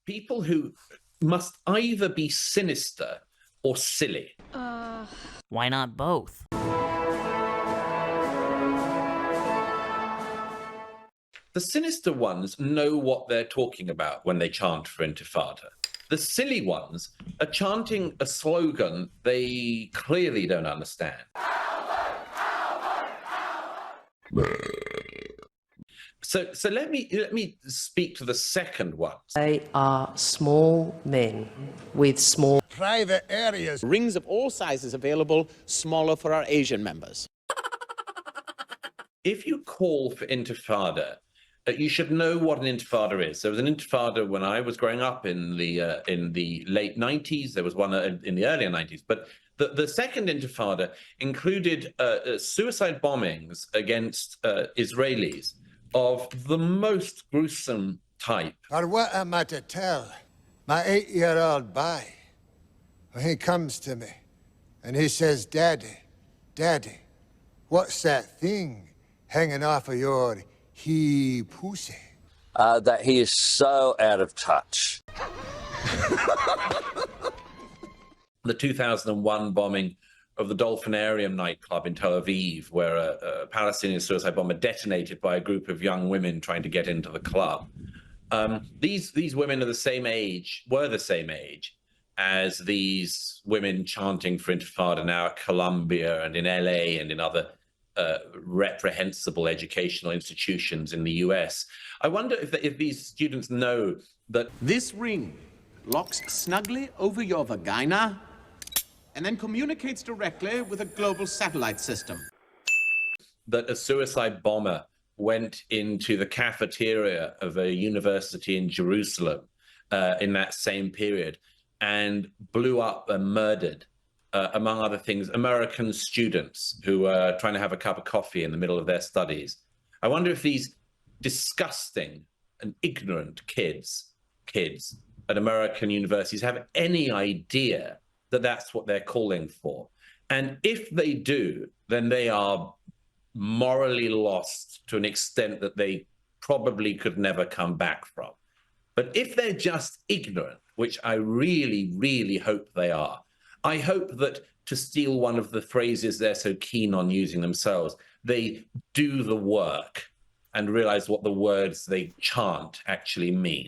people who must either be sinister or silly. Why not both? The sinister ones know what they're talking about when they chant for Intifada. The silly ones are chanting a slogan they clearly don't understand. So let me speak to the second ones. They are small men with small private areas. Rings of all sizes available, smaller for our Asian members. If you call for Intifada, you should know what an Intifada is. There was an Intifada when I was growing up in the late 90s. There was one in the earlier 90s. But the second Intifada included suicide bombings against Israelis of the most gruesome type. Or what am I to tell my 8-year-old boy when he comes to me and he says, Daddy, Daddy, what's that thing hanging off of your pussy? That he is so out of touch. The 2001 bombing of the Dolphinarium nightclub in Tel Aviv, where a Palestinian suicide bomber detonated by a group of young women trying to get into the club. These women are were the same age as these women chanting for Intifada now at Columbia and in LA and in other reprehensible educational institutions in the US. I wonder if these students know that This ring locks snugly over your vagina and then communicates directly with a global satellite system. that a suicide bomber went into the cafeteria of a university in Jerusalem in that same period and blew up and murdered, among other things, American students who were trying to have a cup of coffee in the middle of their studies. I wonder if these disgusting and ignorant kids at American universities have any idea that that's what they're calling for. And if they do, then they are morally lost to an extent that they probably could never come back from. But if they're just ignorant, which I really, really hope they are, I hope that, to steal one of the phrases they're so keen on using themselves, they do the work and realize what the words they chant actually mean.